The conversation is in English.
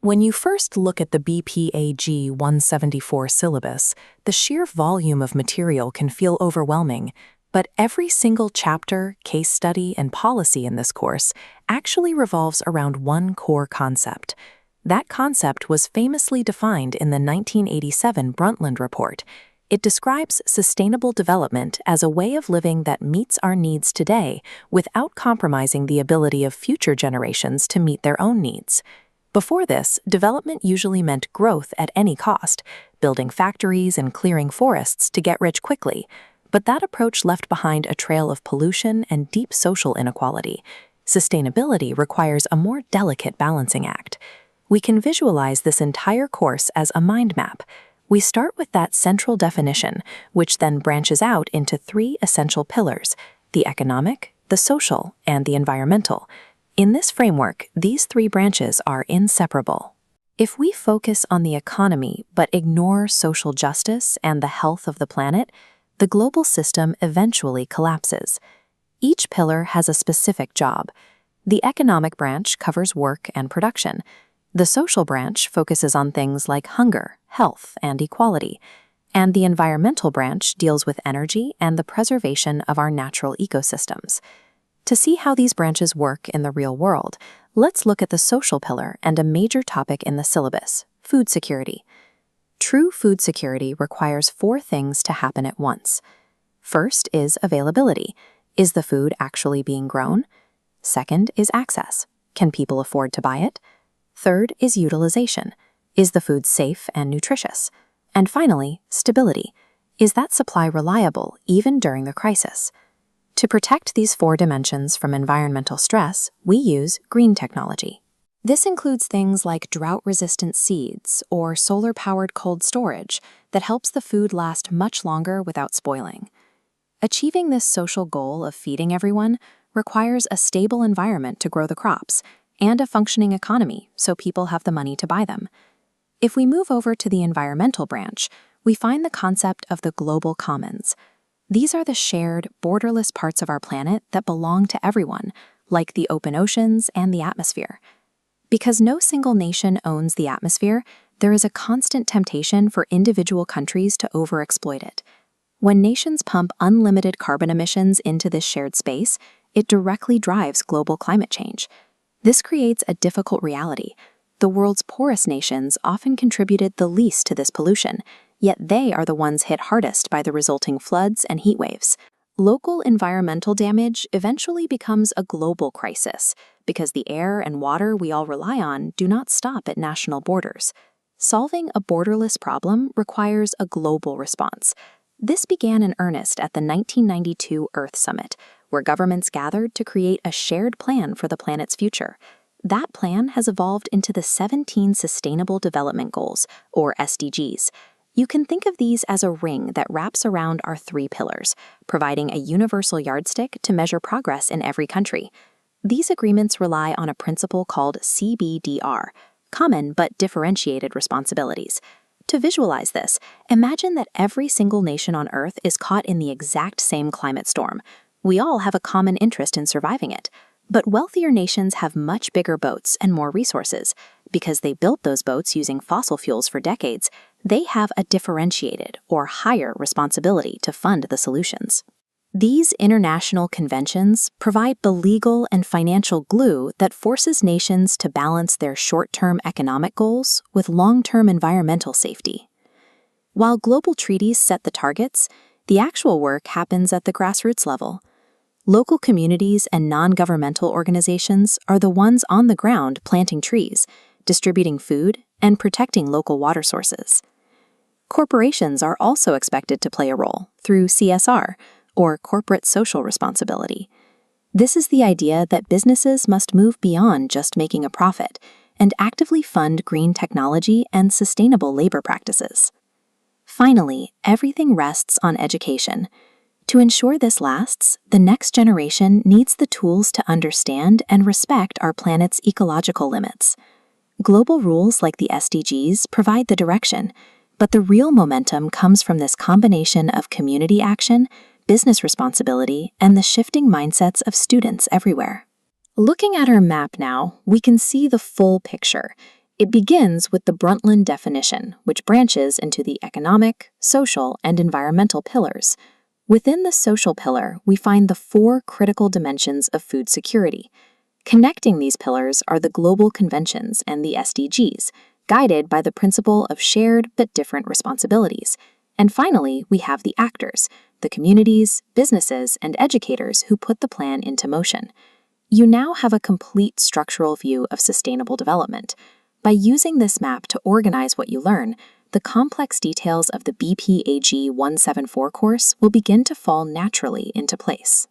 When you first look at the BPAG-174 syllabus, the sheer volume of material can feel overwhelming, but every single chapter, case study, and policy in this course actually revolves around one core concept. That concept was famously defined in the 1987 Brundtland Report. It describes sustainable development as a way of living that meets our needs today without compromising the ability of future generations to meet their own needs. Before this, development usually meant growth at any cost, building factories and clearing forests to get rich quickly. But that approach left behind a trail of pollution and deep social inequality. Sustainability requires a more delicate balancing act. We can visualize this entire course as a mind map. We start with that central definition, which then branches out into three essential pillars: the economic, the social, and the environmental. In this framework, these three branches are inseparable. If we focus on the economy but ignore social justice and the health of the planet, the global system eventually collapses. Each pillar has a specific job. The economic branch covers work and production. The social branch focuses on things like hunger, health, and equality. And the environmental branch deals with energy and the preservation of our natural ecosystems. To see how these branches work in the real world, let's look at the social pillar and a major topic in the syllabus: food security. True food security requires four things to happen at once. First is availability. Is the food actually being grown? Second is access. Can people afford to buy it? Third is utilization. Is the food safe and nutritious? And finally, stability. Is that supply reliable even during the crisis? To protect these four dimensions from environmental stress, we use green technology. This includes things like drought-resistant seeds or solar-powered cold storage that helps the food last much longer without spoiling. Achieving this social goal of feeding everyone requires a stable environment to grow the crops and a functioning economy so people have the money to buy them. If we move over to the environmental branch, we find the concept of the global commons. These are the shared, borderless parts of our planet that belong to everyone, like the open oceans and the atmosphere. Because no single nation owns the atmosphere, there is a constant temptation for individual countries to overexploit it. When nations pump unlimited carbon emissions into this shared space, it directly drives global climate change. This creates a difficult reality. The world's poorest nations often contributed the least to this pollution, yet they are the ones hit hardest by the resulting floods and heat waves. Local environmental damage eventually becomes a global crisis because the air and water we all rely on do not stop at national borders. Solving a borderless problem requires a global response. This began in earnest at the 1992 Earth Summit, where governments gathered to create a shared plan for the planet's future. That plan has evolved into the 17 Sustainable Development Goals, or SDGs. You can think of these as a ring that wraps around our three pillars, providing a universal yardstick to measure progress in every country. These agreements rely on a principle called CBDR, common but differentiated responsibilities. To visualize this, imagine that every single nation on Earth is caught in the exact same climate storm. We all have a common interest in surviving it. But wealthier nations have much bigger boats and more resources. Because they built those boats using fossil fuels for decades, they have a differentiated or higher responsibility to fund the solutions. These international conventions provide the legal and financial glue that forces nations to balance their short-term economic goals with long-term environmental safety. While global treaties set the targets, the actual work happens at the grassroots level. Local communities and non-governmental organizations are the ones on the ground planting trees, distributing food, and protecting local water sources. Corporations are also expected to play a role through CSR, or corporate social responsibility. This is the idea that businesses must move beyond just making a profit and actively fund green technology and sustainable labor practices. Finally, everything rests on education. To ensure this lasts, the next generation needs the tools to understand and respect our planet's ecological limits. Global rules like the SDGs provide the direction, but the real momentum comes from this combination of community action, business responsibility, and the shifting mindsets of students everywhere. Looking at our map now, we can see the full picture. It begins with the Brundtland definition, which branches into the economic, social, and environmental pillars. Within the social pillar, we find the 4 critical dimensions of food security. Connecting these pillars are the global conventions and the SDGs, guided by the principle of shared but different responsibilities. And finally, we have the actors, the communities, businesses, and educators who put the plan into motion. You now have a complete structural view of sustainable development. By using this map to organize what you learn, the complex details of the BPAG-174 course will begin to fall naturally into place.